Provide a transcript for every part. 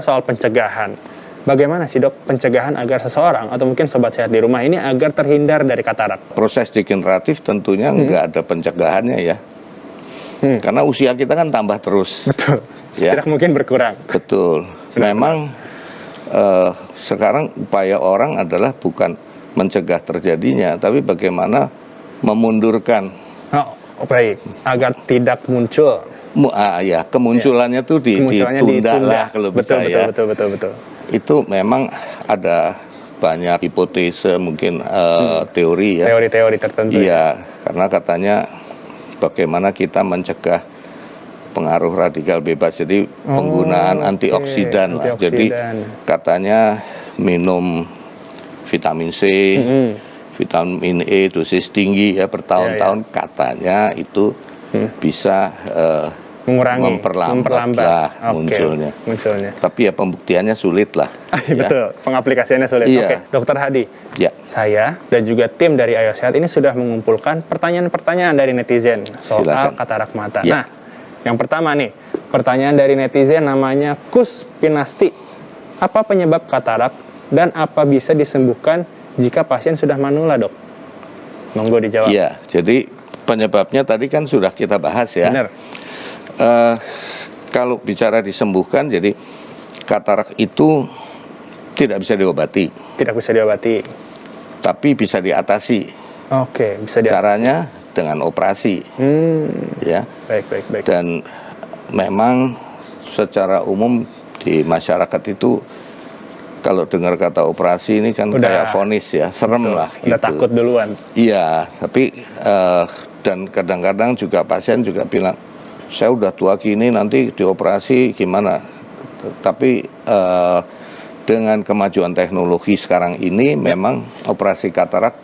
soal pencegahan. Bagaimana sih dok pencegahan agar seseorang atau mungkin sobat sehat di rumah ini agar terhindar dari katarak? Proses degeneratif tentunya nggak ada pencegahannya ya. Karena usia kita kan tambah terus. Betul. Ya. Tidak mungkin berkurang. Betul. Memang sekarang upaya orang adalah bukan mencegah terjadinya, tapi bagaimana memundurkan. Oh baik. Agar tidak muncul. Ya, kemunculannya tuh ditunda lah kalau bisa ya. Betul. Itu memang ada banyak hipotese mungkin teori ya. Teori-teori tertentu. Iya, karena katanya bagaimana kita mencegah pengaruh radikal bebas. Jadi penggunaan antioksidan lah. Jadi katanya minum vitamin C, vitamin E dosis tinggi ya bertahun-tahun katanya itu bisa memperlambat munculnya. Tapi ya pembuktiannya sulit lah. Betul, pengaplikasiannya sulit. Iya. Oke, Dokter Hadi, saya dan juga tim dari Ayo Sehat ini sudah mengumpulkan pertanyaan-pertanyaan dari netizen soal katarak mata. Nah, yang pertama nih, pertanyaan dari netizen namanya Kus Pinasti. Apa penyebab katarak dan apa bisa disembuhkan jika pasien sudah manula, dok? Monggo dijawab. Iya, jadi penyebabnya tadi kan sudah kita bahas ya. Benar. Kalau bicara disembuhkan, jadi katarak itu tidak bisa diobati. Tidak bisa diobati. Tapi bisa diatasi. Oke, bisa diatasi. Caranya dengan operasi. Ya. Baik. Dan memang secara umum di masyarakat itu kalau dengar kata operasi ini kan kayak vonis ya, serem lah gitu. Udah takut duluan. Iya, tapi dan kadang-kadang juga pasien juga bilang, saya udah tua gini nanti dioperasi gimana. Tapi dengan kemajuan teknologi sekarang ini memang operasi katarak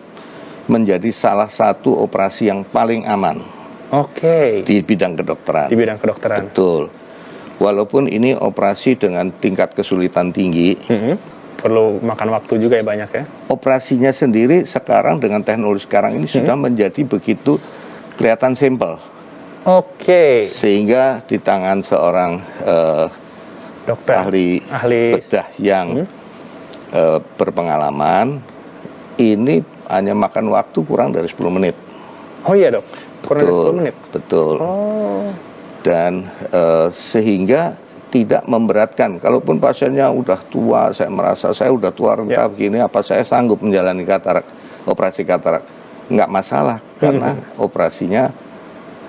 menjadi salah satu operasi yang paling aman. Oke. Di bidang kedokteran. Di bidang kedokteran. Betul. Walaupun ini operasi dengan tingkat kesulitan tinggi. Perlu makan waktu juga ya banyak ya. Operasinya sendiri sekarang dengan teknologi sekarang ini sudah menjadi begitu kelihatan simpel. Oke. Sehingga di tangan seorang dokter ahli bedah yang berpengalaman, ini hanya makan waktu kurang dari 10 menit. Oh iya dok, kurang dari 10 menit? Betul. Dan sehingga tidak memberatkan. Kalaupun pasiennya udah tua, saya merasa saya udah tua renta begini, apa saya sanggup menjalani operasi katarak? Nggak masalah, karena operasinya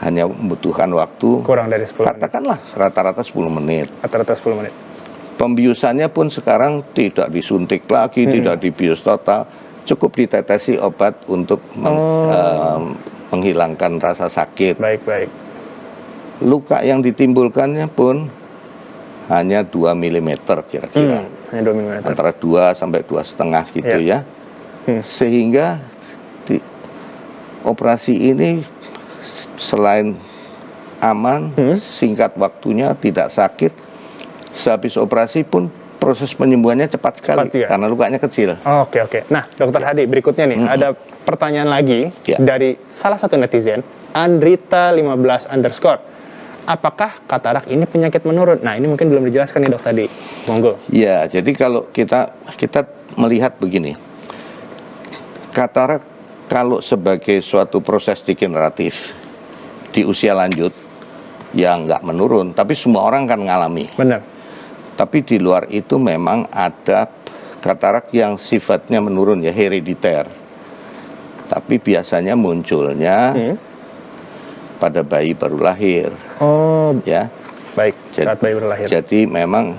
hanya membutuhkan waktu kurang dari 10 katakanlah rata-rata 10 menit. Rata-rata 10 menit. Pembiusannya pun sekarang tidak disuntik lagi, tidak dibius total, cukup ditetesi obat untuk menghilangkan rasa sakit. Baik. Luka yang ditimbulkannya pun hanya 2 mm kira-kira. Hanya 2 mm. Antara 2 sampai 2,5 gitu ya. Sehingga operasi ini selain aman, singkat waktunya, tidak sakit, sehabis operasi pun proses penyembuhannya cepat sekali karena lukanya kecil. Oke. Nah, Dokter Hadi, berikutnya nih ada pertanyaan lagi dari salah satu netizen, Andrita15_. Apakah katarak ini penyakit menurun? Nah, ini mungkin belum dijelaskan nih dok tadi. Monggo. Ya, jadi kalau kita melihat begini, katarak kalau sebagai suatu proses degeneratif di usia lanjut yang nggak menurun, tapi semua orang kan ngalami. Benar. Tapi di luar itu memang ada katarak yang sifatnya menurun ya, herediter. Tapi biasanya munculnya pada bayi baru lahir. Ya. Baik, saat bayi baru lahir. Jadi memang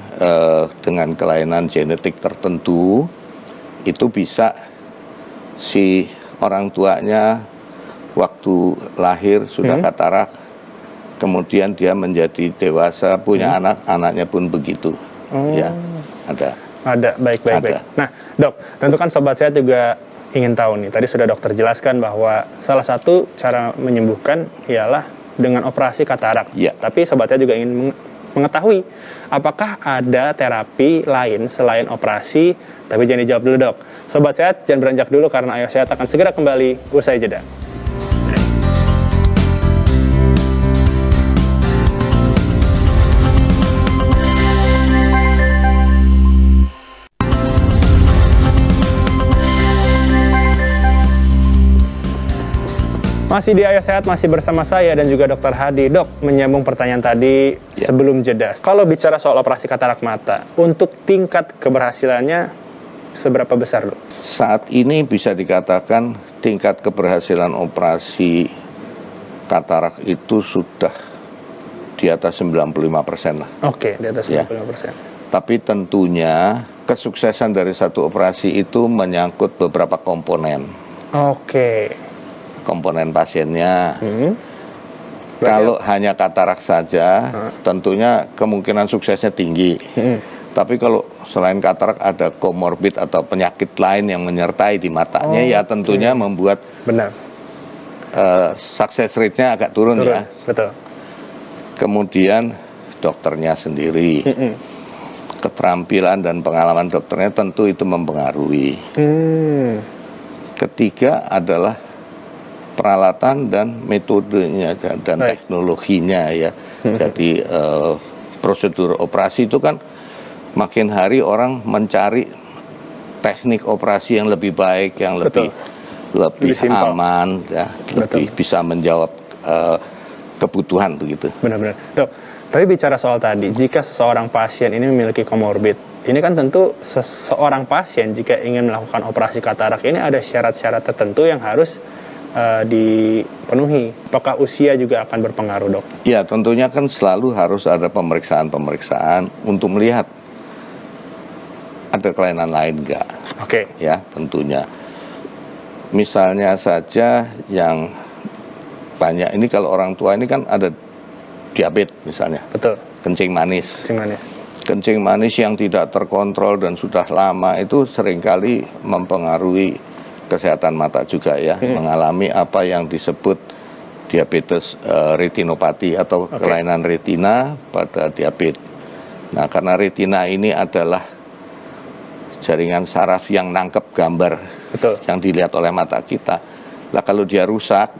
dengan kelainan genetik tertentu itu bisa si orang tuanya waktu lahir sudah katarak, kemudian dia menjadi dewasa, punya anak, anaknya pun begitu. Ya, ada. Baik. Nah, dok, tentu kan sobat sehat juga ingin tahu nih. Tadi sudah dokter jelaskan bahwa salah satu cara menyembuhkan ialah dengan operasi katarak. Tapi sobat sehat juga ingin mengetahui apakah ada terapi lain selain operasi. Tapi jangan dijawab dulu dok. Sobat sehat jangan beranjak dulu karena Ayo Sehat akan segera kembali usai jeda. Masih di Ayo Sehat, masih bersama saya dan juga Dr. Hadi. Dok, menyambung pertanyaan tadi sebelum jeda. Kalau bicara soal operasi katarak mata, untuk tingkat keberhasilannya seberapa besar, Dok? Saat ini bisa dikatakan tingkat keberhasilan operasi katarak itu sudah di atas 95% lah. Oke, di atas 95%. Tapi tentunya kesuksesan dari satu operasi itu menyangkut beberapa komponen. Oke. Komponen pasiennya. Kalau hanya katarak saja, tentunya kemungkinan suksesnya tinggi. Tapi kalau selain katarak ada komorbid atau penyakit lain yang menyertai di matanya, ya tentunya membuat success rate-nya agak turun ya. Betul. Kemudian dokternya sendiri, keterampilan dan pengalaman dokternya tentu itu mempengaruhi. Ketiga adalah peralatan dan metodenya dan teknologinya ya. Jadi prosedur operasi itu kan makin hari orang mencari teknik operasi yang lebih baik, yang lebih aman, ya, lebih bisa menjawab kebutuhan begitu. Benar-benar, Dok. Tapi bicara soal tadi, jika seseorang pasien ini memiliki komorbid, ini kan tentu seseorang pasien jika ingin melakukan operasi katarak ini ada syarat-syarat tertentu yang harus dipenuhi. Apakah usia juga akan berpengaruh, Dok? Ya, tentunya kan selalu harus ada pemeriksaan-pemeriksaan untuk melihat ada kelainan lain enggak. Oke. Ya, tentunya. Misalnya saja yang banyak ini kalau orang tua ini kan ada diabetes misalnya. Betul. Kencing manis. Kencing manis. Kencing manis yang tidak terkontrol dan sudah lama itu seringkali mempengaruhi kesehatan mata juga ya, mengalami apa yang disebut diabetes retinopati atau kelainan retina pada diabetes. Nah, karena retina ini adalah jaringan saraf yang nangkep gambar yang dilihat oleh mata kita. Lah kalau dia rusak,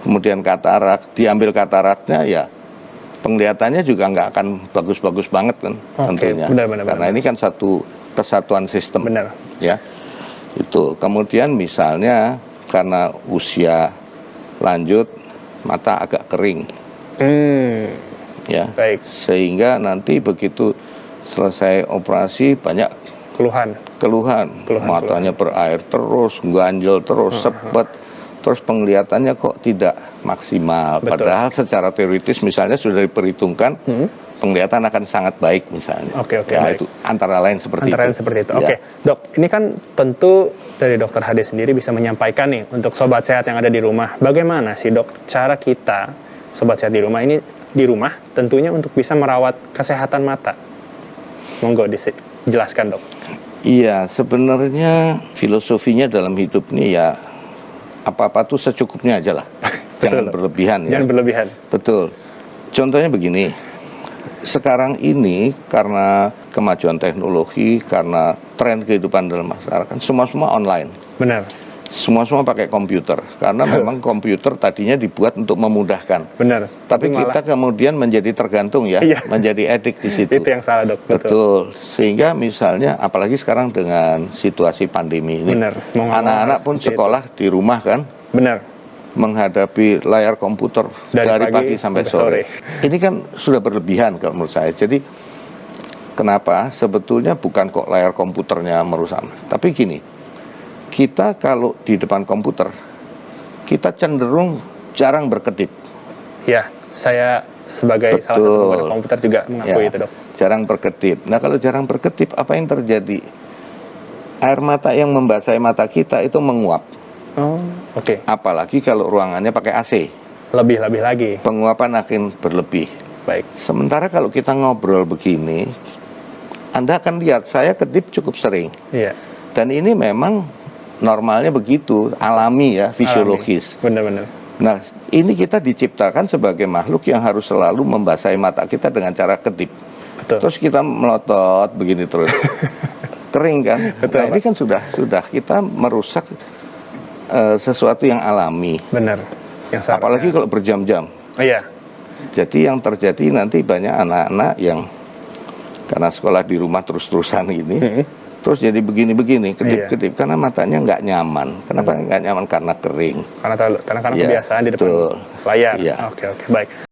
kemudian katarak, diambil kataraknya ya penglihatannya juga nggak akan bagus-bagus banget kan tentunya. Karena ini kan satu kesatuan sistem. Ya. Itu. Kemudian misalnya karena usia lanjut mata agak kering. Ya. Baik. Sehingga nanti begitu selesai operasi banyak keluhan. Matanya berair terus, ganjel terus, sepet. Terus penglihatannya kok tidak maksimal. Padahal secara teoritis misalnya sudah diperhitungkan penglihatan akan sangat baik misalnya. Ya, itu antara lain seperti itu. Ya. Oke, Dok, ini kan tentu dari Dokter Hadi sendiri bisa menyampaikan nih untuk sobat sehat yang ada di rumah. Bagaimana sih, Dok, cara kita sobat sehat di rumah ini tentunya untuk bisa merawat kesehatan mata? Monggo dijelaskan, Dok. Iya, sebenarnya filosofinya dalam hidup ini ya apa-apa tuh secukupnya aja lah. Jangan berlebihan ya. Jangan berlebihan. Betul. Contohnya begini. Sekarang ini karena kemajuan teknologi, karena tren kehidupan dalam masyarakat, semua online. Benar. Semua pakai komputer, karena memang komputer tadinya dibuat untuk memudahkan. Benar. Tapi kita kemudian menjadi tergantung ya, menjadi edik di situ. Itu yang salah, Dok. Betul. Sehingga misalnya, apalagi sekarang dengan situasi pandemi ini, anak-anak pun sekolah di rumah kan. Benar. Menghadapi layar komputer dari pagi sampai sore. Ini kan sudah berlebihan kalau menurut saya. Jadi kenapa? Sebetulnya bukan kok layar komputernya merusak. Tapi gini, kita kalau di depan komputer, kita cenderung jarang berkedip. Ya, saya sebagai salah satu pengguna komputer juga mengakui itu, Dok. Jarang berkedip. Nah, kalau jarang berkedip, apa yang terjadi? Air mata yang membasahi mata kita itu menguap. Apalagi kalau ruangannya pakai AC. Lebih lagi. Penguapan akan berlebih. Baik. Sementara kalau kita ngobrol begini, Anda akan lihat saya kedip cukup sering. Iya. Dan ini memang normalnya begitu, alami ya, fisiologis. Benar-benar. Nah, ini kita diciptakan sebagai makhluk yang harus selalu membasahi mata kita dengan cara kedip. Terus kita melotot begini terus. Kering kan? Nah, ini kan sudah kita merusak sesuatu yang alami. Benar. Apalagi kalau berjam-jam. Iya. Jadi yang terjadi nanti banyak anak-anak yang karena sekolah di rumah terus-terusan ini, terus jadi begini-begini, kedip-kedip, karena matanya nggak nyaman. Kenapa nggak nyaman? Karena kering. Karena kebiasaan di depan layar. Iya. Oke, baik.